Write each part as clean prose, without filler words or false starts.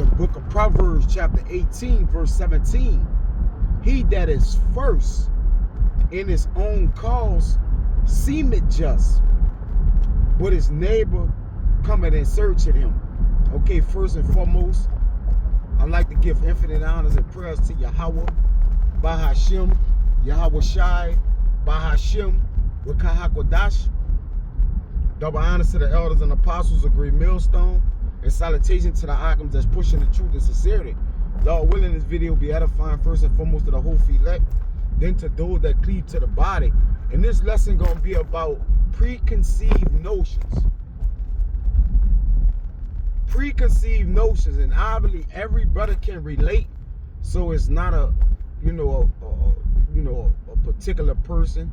the book of Proverbs chapter 18 verse 17. He that is first in his own cause seemeth just, but his neighbor cometh and searcheth him. Okay, first and foremost, I'd like to give infinite honors and prayers to Yahweh, Bahashem, Yahweh Shai, Bahashem, Wakahakodash. Double honors to the elders and apostles of Great Millstone, and salutation to the Akims that's pushing the truth and sincerity. Lord willing, this video be edifying first and foremost to the whole elect, then to those that cleave to the body. And this lesson gonna be about preconceived notions. Preconceived notions, and I believe every brother can relate. So it's not a particular person.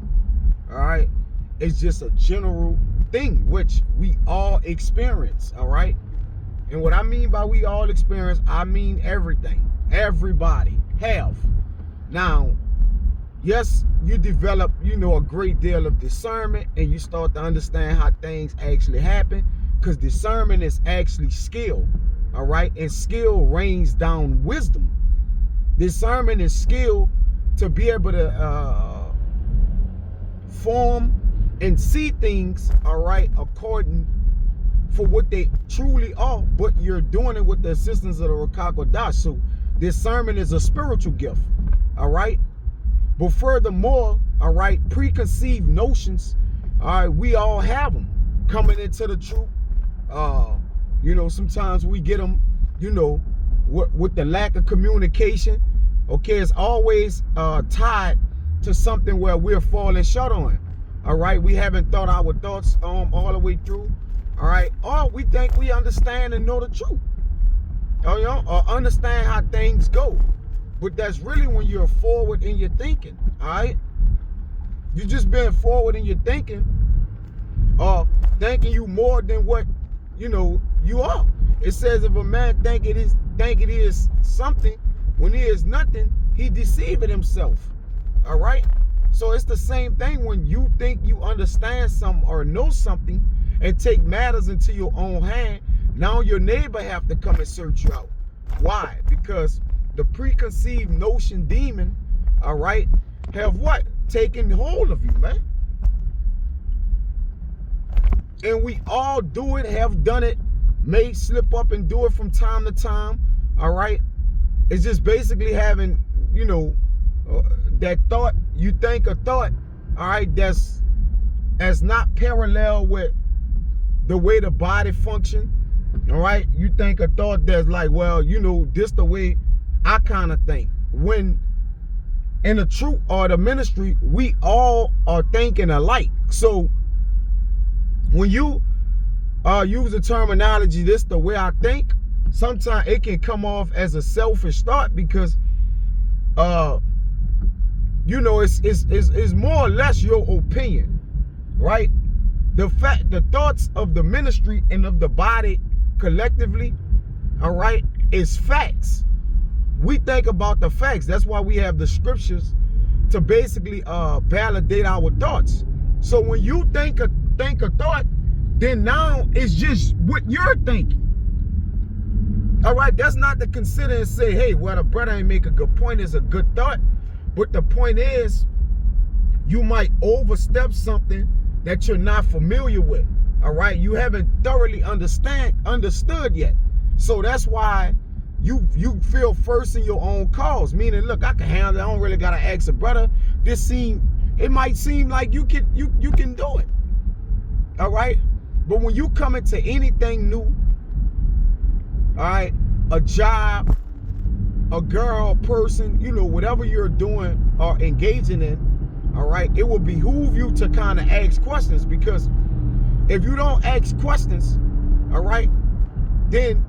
All right, it's just a general thing which we all experience. All right, and what I mean by we all experience, I mean everything. Everybody have. Now, yes, you develop, a great deal of discernment, and you start to understand how things actually happen, because discernment is actually skill. All right, and skill rains down wisdom. Discernment is skill to be able to form and see things, all right, according for what they truly are, but you're doing it with the assistance of the Rakakodash. So discernment is a spiritual gift, all right? But furthermore, all right, preconceived notions, all right, we all have them coming into the truth. Sometimes we get them, with the lack of communication. Okay, it's always tied to something where we're falling short on. All right, we haven't thought our thoughts all the way through. All right, or we think we understand and know the truth, or understand how things go. But that's really when you're forward in your thinking. All right, you just being forward in your thinking, or thinking you more than what you are. It says if a man think it is something when he is nothing, he deceiveth himself. All right, so it's the same thing when you think you understand something or know something and take matters into your own hand. Now your neighbor have to come and search you out. Why? Because the preconceived notion demon, all right, have what? Taken hold of you, man. And we all do it, have done it, may slip up and do it from time to time, all right? It's just basically having, that thought, you think a thought, all right, that's not parallel with the way the body function, all right? You think a thought that's like, well, this the way I kind of think. When in the truth or the ministry, we all are thinking alike. So when you use the terminology, this the way I think, sometimes it can come off as a selfish thought, because it's more or less your opinion, right? The thoughts of the ministry and of the body collectively, all right, is facts. We think about the facts. That's why we have the scriptures to basically validate our thoughts. So when you think a thought, then now it's just what you're thinking. All right, that's not to consider and say, hey, well, the brother ain't make a good point, it's a good thought. But the point is, you might overstep something that you're not familiar with. All right, you haven't thoroughly understood yet. So that's why you feel first in your own cause, meaning, look, I can handle it. I don't really gotta ask a brother. It might seem like you can do it. All right, but when you come into anything new, all right, a job, a girl, person, whatever you're doing or engaging in, all right, it will behoove you to kind of ask questions, because if you don't ask questions, all right, then,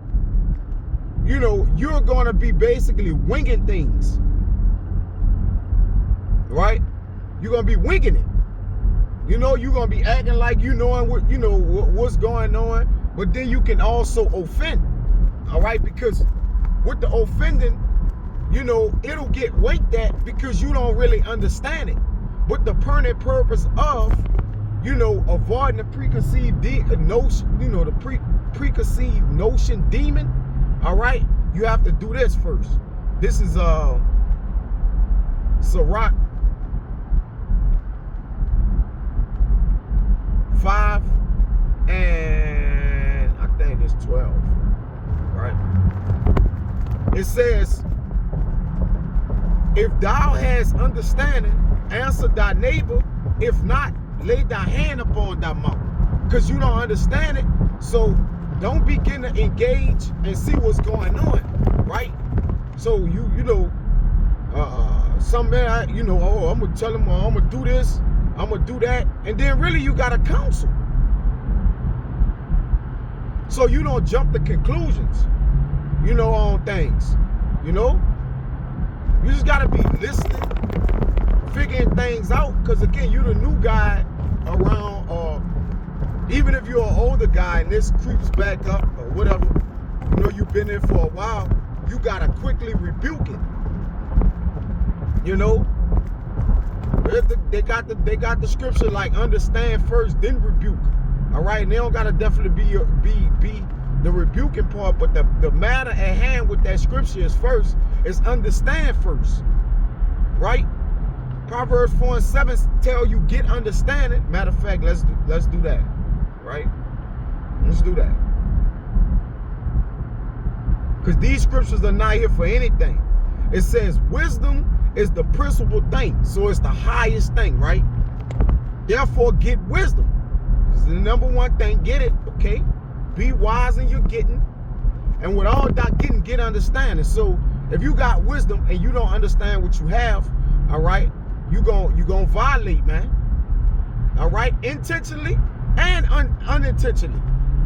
you're going to be basically winging things, right? You're going to be winging it. You're going to be acting like knowing what's going on, but then you can also offend, all right? Because with the offending, it'll get winked at because you don't really understand it. But the permanent purpose of, avoiding the preconceived notion, preconceived notion demon, all right, you have to do this first. This is Sirach 5 and I think it's 12, right? It says, if thou hast understanding, answer thy neighbor. If not, lay thy hand upon thy mouth. Because you don't understand it. So don't begin to engage and see what's going on, right? So you know, some man, you know, oh, I'm gonna tell him, oh, I'm gonna do this, I'm gonna do that, and then really you gotta counsel. So you don't jump to conclusions, you know, on things, you know. You just gotta be listening, figuring things out, because again, you're the new guy around, even if you're an older guy and this creeps back up or whatever, you know, you've been there for a while, you gotta quickly rebuke it. You know, they got the scripture like understand first, then rebuke. All right, and they don't gotta definitely be the rebuking part, but the matter at hand with that scripture is first is understand first, right? Proverbs 4 and 7 tell you get understanding. Matter of fact, let's do that, right? Let's do that. Because these scriptures are not here for anything. It says wisdom is the principal thing. So it's the highest thing, right? Therefore, get wisdom. It's the number one thing. Get it, okay? Be wise in your getting. And with all that getting, get understanding. So if you got wisdom and you don't understand what you have, all right, you gonna violate, man. All right? Intentionally and unintentionally.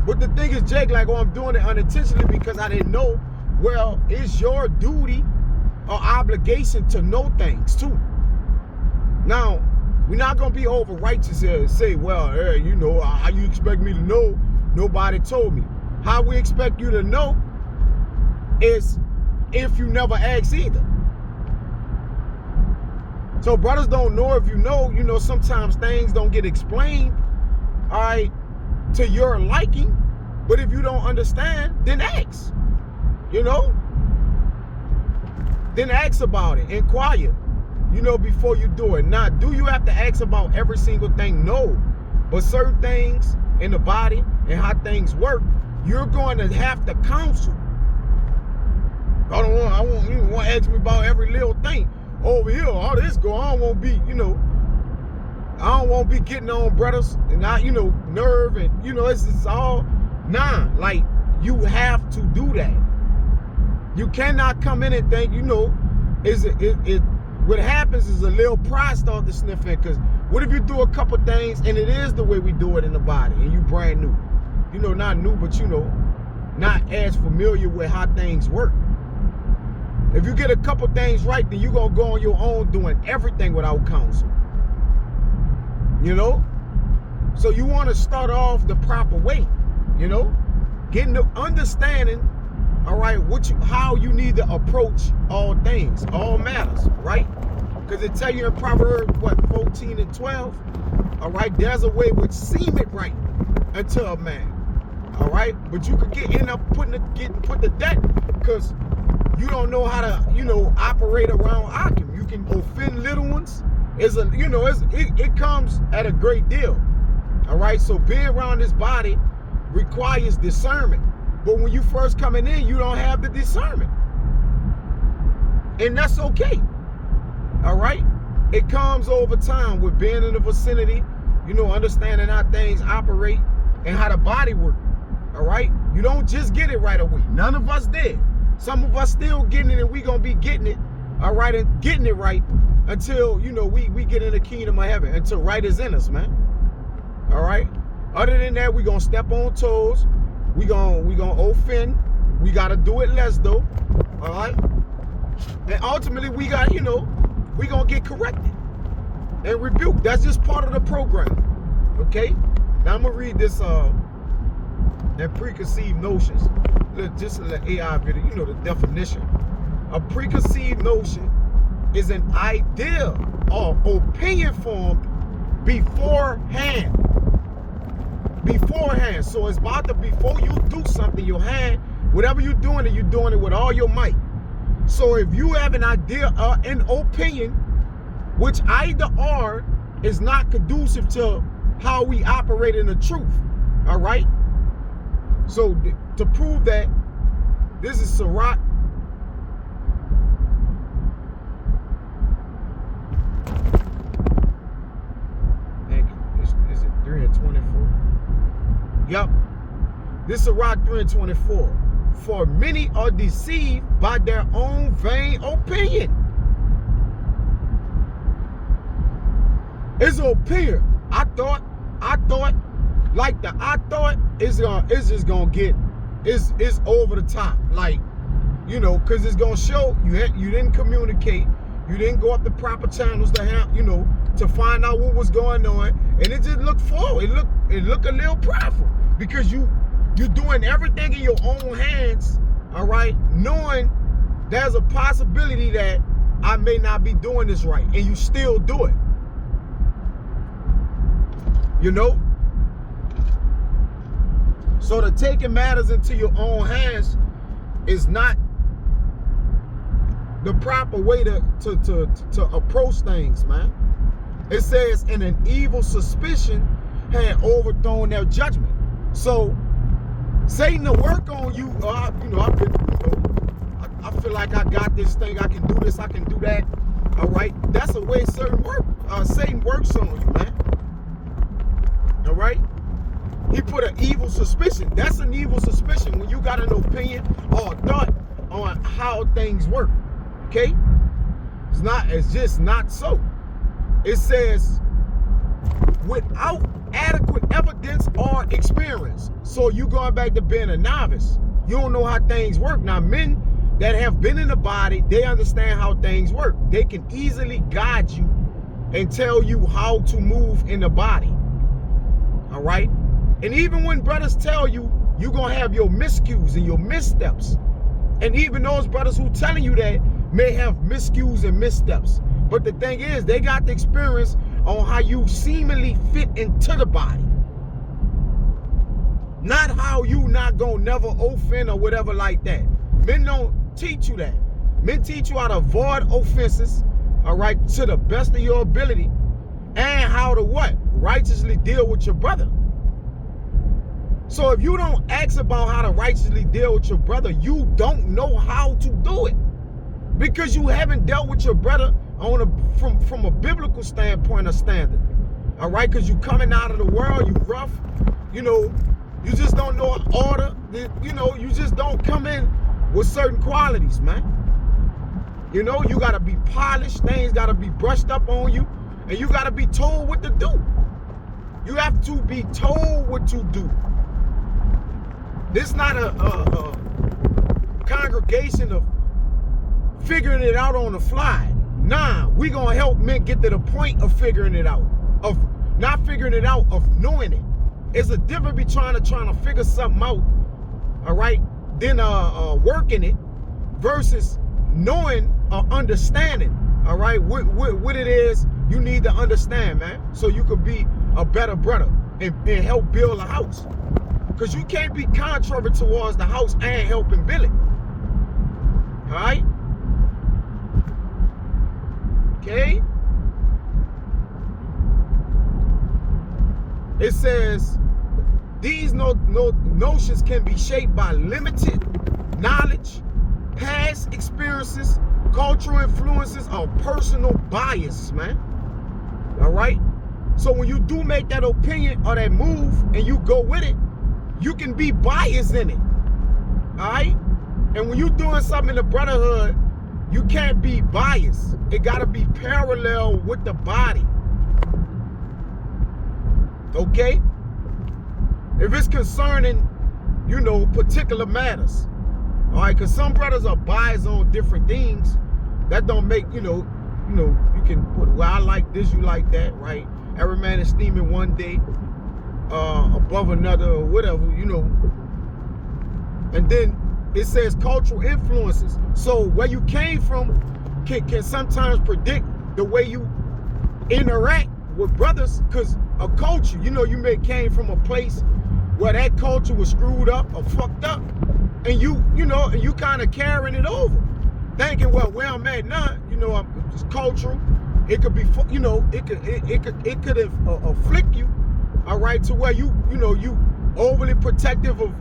But the thing is, Jake, like, oh, I'm doing it unintentionally because I didn't know. Well, it's your duty or obligation to know things too. Now, we're not gonna be over righteous here and say, well, hey, you know, how you expect me to know? Nobody told me. How we expect you to know is if you never ask either. So brothers don't know if you know, sometimes things don't get explained, all right, to your liking. But if you don't understand, then ask, you know? Then ask about it, inquire, before you do it. Now, do you have to ask about every single thing? No. But certain things in the body and how things work, you're going to have to counsel. I won't even want to ask me about every little thing. Over here, all this going on, I don't want to be, I don't want to be getting on brothers and I, nerve and, it's all, like, you have to do that. You cannot come in and think, what happens is a little pride starts to sniff in, because what if you do a couple things and it is the way we do it in the body and you brand new? Not new, but not as familiar with how things work. If you get a couple things right, then you're going to go on your own doing everything without counsel. So you want to start off the proper way, getting the understanding, all right, how you need to approach all things, all matters, right? Because it tell you in Proverbs, 14 and 12, all right, there's a way which seemeth right unto a man, all right? But you could end up put to death because you don't know how to, operate around Akim. You can offend little ones. It comes at a great deal, all right? So being around this body requires discernment. But when you first coming in, you don't have the discernment. And that's okay. All right? It comes over time with being in the vicinity, understanding how things operate and how the body works. All right? You don't just get it right away. None of us did. Some of us still getting it, and we going to be getting it, all right, and getting it right until, we get in the kingdom of heaven, until right is in us, man. All right? Other than that, we going to step on toes. We gonna offend. We gotta do it less though. All right. And ultimately, we got we gonna get corrected and rebuked. That's just part of the program. Okay. Now I'm gonna read this and preconceived notions. Just in the AI video, the definition. A preconceived notion is an idea or opinion formed beforehand. So it's about to, before you do something, your hand Whatever you're doing it with all your might. So if you have an idea, an opinion, which either or is not conducive to how we operate in the truth, all right? So to prove that, this is Sirach. Is it 3 and 24? Yep. This is Sirach 3 and 24. For many are deceived by their own vain opinion. It's an opinion. I thought it's over the top. Like, you know, because it's gonna show you didn't communicate, you didn't go up the proper channels to have, you know, to find out what was going on, and it just looked forward. It looked a little prideful because you're doing everything in your own hands, all right, knowing there's a possibility that I may not be doing this right, and you still do it. You know? So the taking matters into your own hands is not the proper way to approach things, man. It says, and an evil suspicion had overthrown their judgment. So Satan to work on you, I feel like I got this thing, I can do this, I can do that. All right, that's a way Satan works on you, man. All right, he put an evil suspicion. That's an evil suspicion when you got an opinion or a thought on how things work. Okay, it's just not so. It says without adequate evidence or experience. So you going back to being a novice. You don't know how things work. Now, men that have been in the body, they understand how things work. They can easily guide you and tell you how to move in the body. All right? And even when brothers tell you, you're going to have your miscues and your missteps. And even those brothers who telling you that may have miscues and missteps. But the thing is, they got the experience on how you seemingly fit into the body. Not how you not gonna never offend or whatever like that. Men don't teach you that. Men teach you how to avoid offenses, all right, to the best of your ability, and how to what? Righteously deal with your brother. So if you don't ask about how to righteously deal with your brother, you don't know how to do it. Because you haven't dealt with your brother from a biblical standpoint or standard. All right, because you coming out of the world, you rough, you know, you just don't know order, you know, you just don't come in with certain qualities, man. You know, you gotta be polished, things gotta be brushed up on you, and you gotta be told what to do. You have to be told what to do. This is not a congregation of figuring it out on the fly. Nah, we gonna help men get to the point of figuring it out, of not figuring it out, of knowing it. It's a difference between trying to figure something out, all right, then working it, versus knowing or understanding, all right, what it is you need to understand, man, so you could be a better brother and help build a house. Because you can't be contrary towards the house and helping build it. All right? Okay? It says, these notions can be shaped by limited knowledge, past experiences, cultural influences, or personal bias, man. All right? So when you do make that opinion or that move and you go with it, you can be biased in it. All right? And when you're doing something in the brotherhood, you can't be biased. It got to be parallel with the body. Okay? If it's concerning, you know, particular matters. All right? Because some brothers are biased on different things. That don't make, you know, you can put, well, I like this, you like that, right? Every man is steaming one day above another or whatever, you know. And then it says cultural influences. So where you came from can sometimes predict the way you interact with brothers, because a culture, you know, you may came from a place where that culture was screwed up or fucked up. and you kind of carrying it over, thinking, well, where I'm at now, it's cultural. It could be, it could afflict you, all right, to where you overly protective of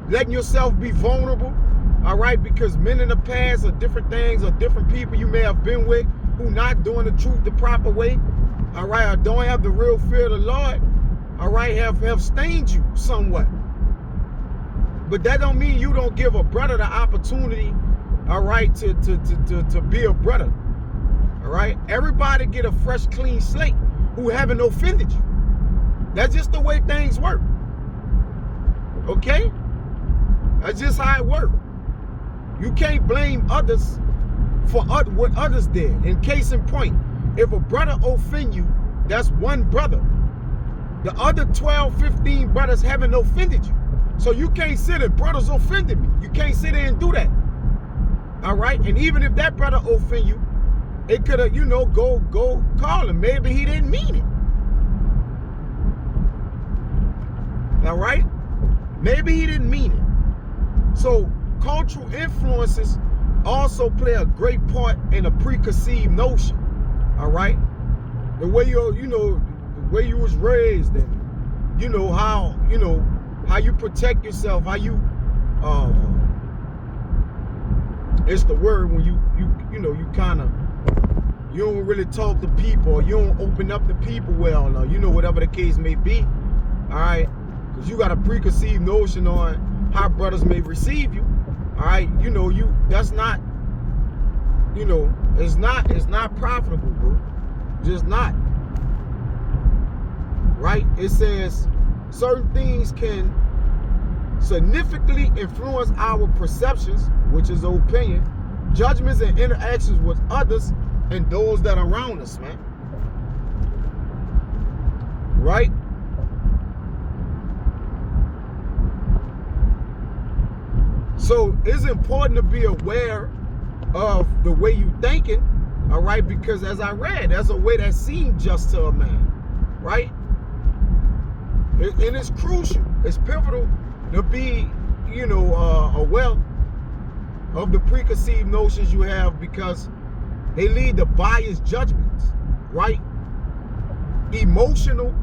letting yourself be vulnerable, all right, because men in the past are different things, or different people you may have been with who not doing the truth the proper way, all right, or don't have the real fear of the Lord, all right, have stained you somewhat. But that don't mean you don't give a brother the opportunity, all right, to be a brother. All right, everybody get a fresh, clean slate who haven't offended you. That's just the way things work. Okay, that's just how it works. You can't blame others for what others did. In case in point, if a brother offend you, that's one brother. The other 12, 15 brothers haven't offended you. So you can't sit and brothers offended me. You can't sit there and do that. All right, and even if that brother offend you, it could have, go call him. Maybe he didn't mean it. All right? Maybe he didn't mean it. So cultural influences also play a great part in a preconceived notion. All right? The way the way you was raised, and how you protect yourself, how you it's the word when you don't really talk to people, or you don't open up to people well, or whatever the case may be, all right, because you got a preconceived notion on how brothers may receive you, all right, that's not, it's not profitable, bro, just not, right? It says certain things can significantly influence our perceptions, which is opinion, judgments, and interactions with others and those that are around us, man. Right? So it's important to be aware of the way you thinking, all right? Because as I read, there's a way that seemed just to a man, right? And it's crucial, it's pivotal to be, aware of the preconceived notions you have, because they lead to biased judgments, right? Being emotional,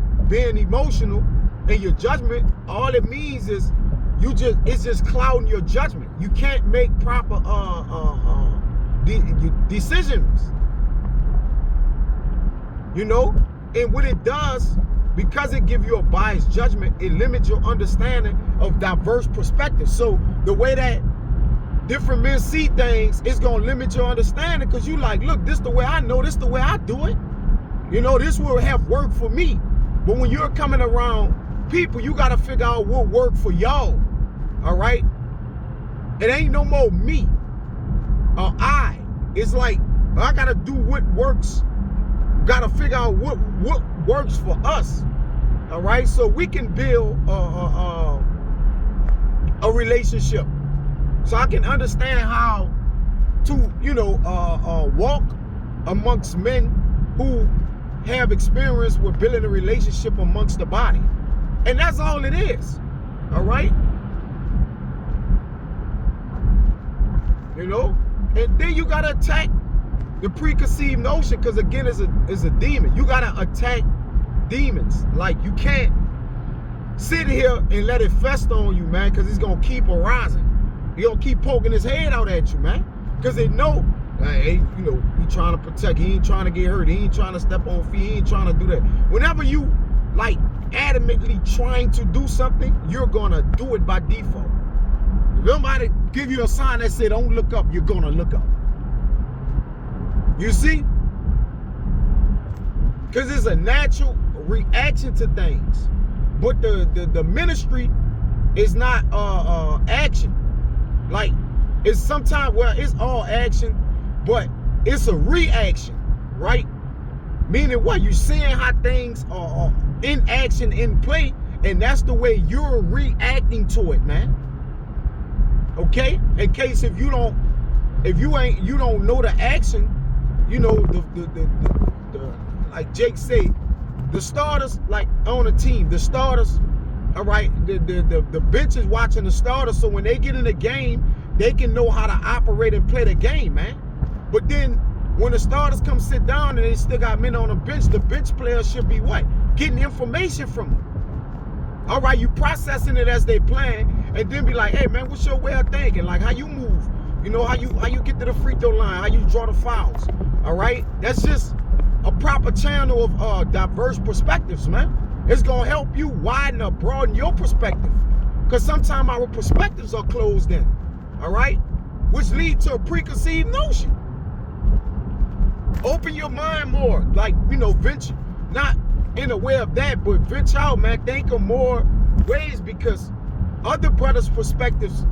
and your judgment, all it means is it's just clouding your judgment. You can't make proper decisions, and what it does, because it gives you a biased judgment, it limits your understanding of diverse perspectives. So the way that different men see things is going to limit your understanding, because you like, look, this the way I know, this the way I do it. This will have worked for me. But when you're coming around people, you got to figure out what worked for y'all. All right? It ain't no more me or I. It's like, I got to do what works. Got to figure out what works for us. All right? So we can build a relationship. So I can understand how to, walk amongst men who have experience with building a relationship amongst the body. And that's all it is. All right? And then you got to attack the preconceived notion, because again, it's a demon. You got to attack demons. Like, you can't sit here and let it fester on you, man, because it's going to keep arising. He gonna keep poking his head out at you, man, because they know, hey, he trying to protect. He ain't trying to get hurt. He ain't trying to step on feet. He ain't trying to do that. Whenever you like adamantly trying to do something, you're gonna do it by default. If somebody give you a sign that said don't look up, you're gonna look up. You see? Because it's a natural reaction to things. But the ministry is not action. Like, it's sometimes, well, it's all action, but it's a reaction, right? Meaning what? You're seeing how things are in action, in play, and that's the way you're reacting to it, man. Okay? In case if you don't know the action, the like Jake said, the starters, like on a team, the starters all right, the bench is watching the starters, so when they get in the game, they can know how to operate and play the game, man. But then when the starters come sit down and they still got men on the bench players should be what? Getting information from them. All right, you processing it as they playing, and then be like, hey man, what's your way of thinking? Like how you move, you know, how you get to the free throw line, how you draw the fouls. All right, that's just a proper channel of diverse perspectives, man. It's gonna help you widen or broaden your perspective, because sometimes our perspectives are closed in. All right, which lead to a preconceived notion. Open your mind more, like, you know, venture, not in a way of that, but venture out, man. Think of more ways, because other brothers' perspectives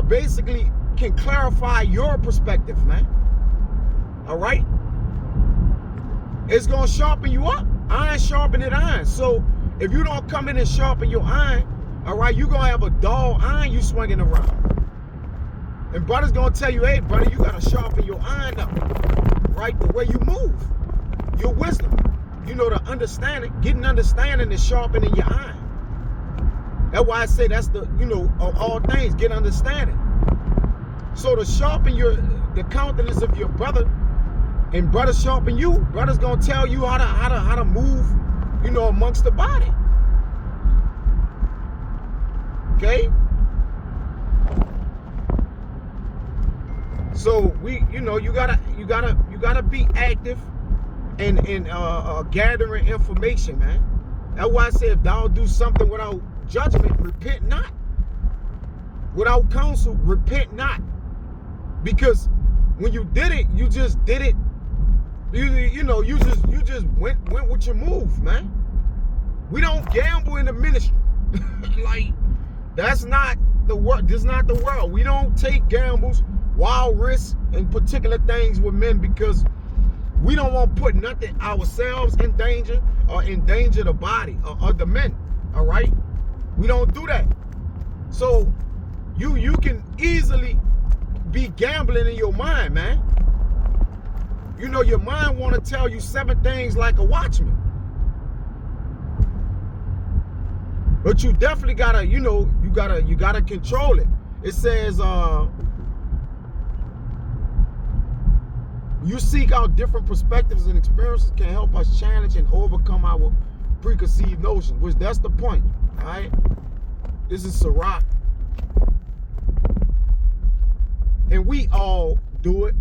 basically can clarify your perspective, man. All right, it's gonna sharpen you up. Iron sharpened iron. So if you don't come in and sharpen your iron, all right, you're gonna have a dull iron you swinging around. And brother's gonna tell you, hey brother, you gotta sharpen your iron up, right? The way you move, your wisdom, you know, the understanding, getting understanding is sharpening your iron. That's why I say that's the, you know, of all things, get understanding. So to sharpen the countenance of your brother, and brother sharpen you, brother's gonna tell you how to move, you know, amongst the body. Okay? So you know, you gotta be active and gathering information, man. That's why I say if thou do something without judgment, repent not. Without counsel, repent not. Because when you did it, you just did it. You know, you just went with your move, man. We don't gamble in the ministry. Like, that's not the world. This is not the world. We don't take gambles, wild risks, and particular things with men, because we don't want to put nothing ourselves in danger or endanger the body or the men. All right, we don't do that. So you can easily be gambling in your mind, man. You know, your mind want to tell you 7 things like a watchman. But you definitely gotta, you know, you gotta control it. It says, you seek out different perspectives and experiences can help us challenge and overcome our preconceived notions, which that's the point, all right? This is Sirach. And we all do it.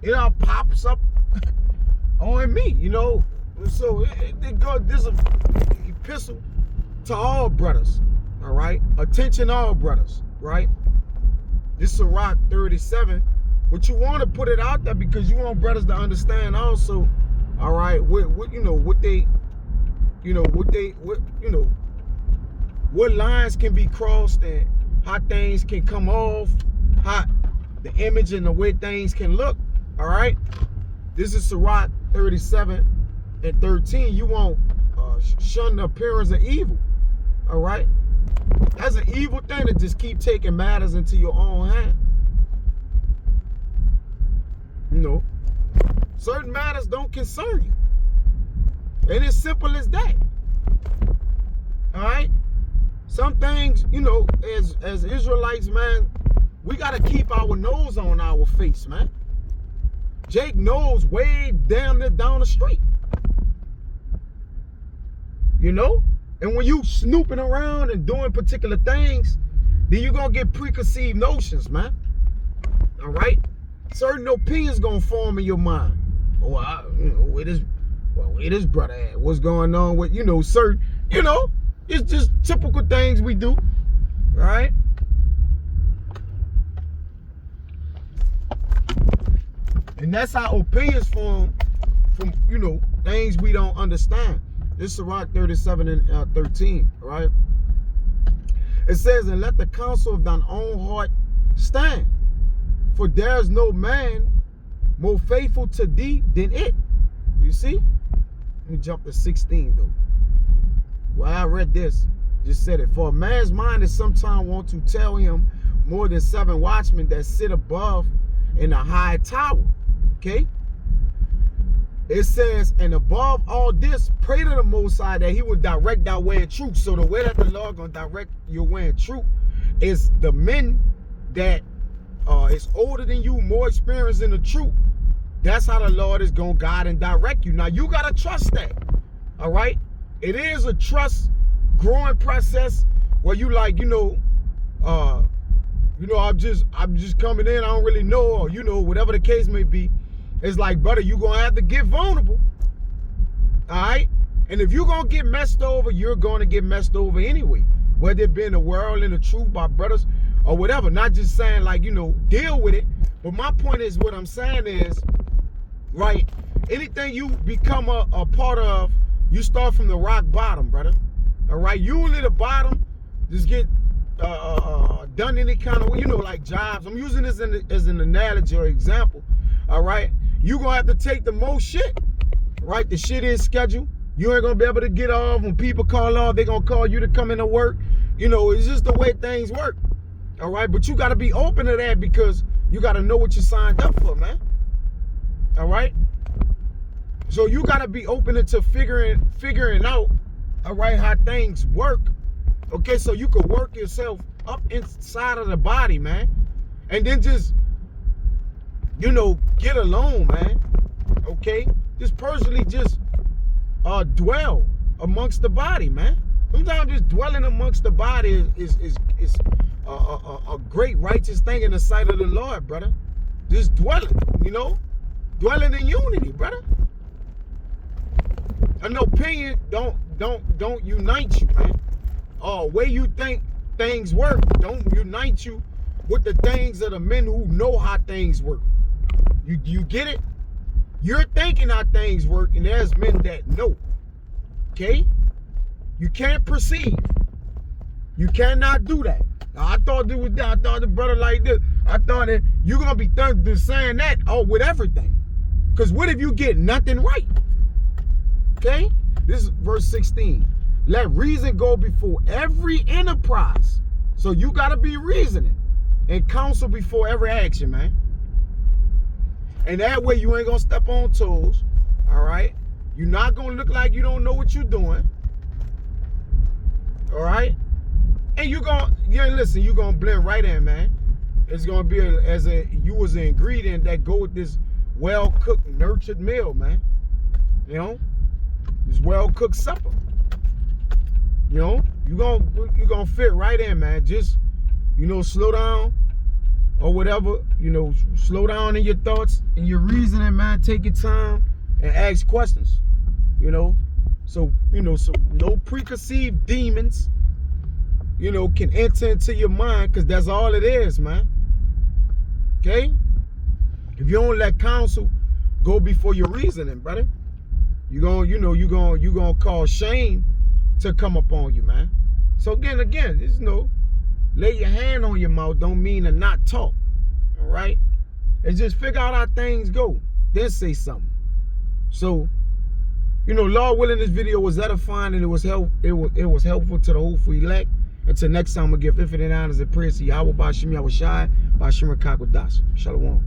It all pops up on me, you know. So this is an epistle to all brothers, all right? Attention all brothers, right? This is Sirach 37. But you want to put it out there because you want brothers to understand also, all right, what lines can be crossed and how things can come off, how the image and the way things can look, all right? This is Sirach 37 and 13. You won't shun the appearance of evil, all right? That's an evil thing to just keep taking matters into your own hand. You know, certain matters don't concern you. And it's simple as that. All right? Some things, you know, as Israelites, man, we got to keep our nose on our face, man. Jake knows way down the street. You know? And when you snooping around and doing particular things, then you're going to get preconceived notions, man. All right? Certain opinions going to form in your mind. Oh, where this brother at? What's going on with, you know, certain, you know, it's just typical things we do. All right? And that's how opinions form from, you know, things we don't understand. This is Sirach 37 and 13, right? It says, and let the counsel of thine own heart stand, for there is no man more faithful to thee than it. You see? Let me jump to 16 though. Well, I read this, just said it. For a man's mind is sometimes want to tell him more than 7 watchmen that sit above in a high tower. Okay? it says, and above all this, pray to the Most High that he would direct our way in truth. So the way that the Lord gonna direct your way in truth is the men that is older than you, more experienced in the truth. That's how the Lord is gonna guide and direct you. Now you gotta trust that. All right, it is a trust growing process where you like, I'm just coming in, I don't really know, or whatever the case may be. It's like, brother, you're gonna have to get vulnerable. All right, and if you're gonna get messed over, you're gonna get messed over anyway, whether it be in the world, in the truth, by brothers or whatever. Not just saying like, deal with it, but my point is, what I'm saying is, right, anything you become a part of, you start from the rock bottom, brother. All right, usually the bottom just get done any kind of way, like jobs. I'm using this as an analogy or example. All right, you gonna have to take the most shit, right? The shit is scheduled. You ain't gonna be able to get off. When people call off, they gonna call you to come into work. It's just the way things work. All right, but you gotta be open to that, because you gotta know what you signed up for, man. All right, so you gotta be open to figuring out, all right, how things work. Okay, so you could work yourself up inside of the body, man, and then just get alone, man. Okay, just personally just dwell amongst the body, man. Sometimes just dwelling amongst the body is a great righteous thing in the sight of the Lord, brother. Just dwelling, dwelling in unity, brother. An opinion don't unite you, man. Way you think things work don't unite you with the things of the men who know how things work. You get it? You're thinking how things work, and there's men that know. Okay? You can't perceive. You cannot do that. Now, I thought it was that. I thought the brother like this. I thought that you're gonna be saying that with everything. Because what if you get nothing right? Okay? This is verse 16. Let reason go before every enterprise. So you gotta be reasoning and counsel before every action, man. And that way you ain't gonna step on toes. All right? You're not gonna look like you don't know what you're doing. All right? And you're gonna blend right in, man. It's gonna be you was an ingredient that go with this well-cooked, nurtured meal, man. This well-cooked supper. You're gonna fit right in, man. Just, slow down or whatever. Slow down in your thoughts and your reasoning, man. Take your time and ask questions. So no preconceived demons, can enter into your mind, because that's all it is, man. Okay? If you don't let counsel go before your reasoning, brother, you're gonna cause shame to come upon you, man. So again, there's lay your hand on your mouth don't mean to not talk. All right? And just figure out how things go, then say something. So, Lord willing, this video was edifying, and it was helpful to the hopeful elect. Until next time, I'm gonna give infinite honors and praise to Yahweh Bashim Yahushai, Bashim Rakakodas. Shalom.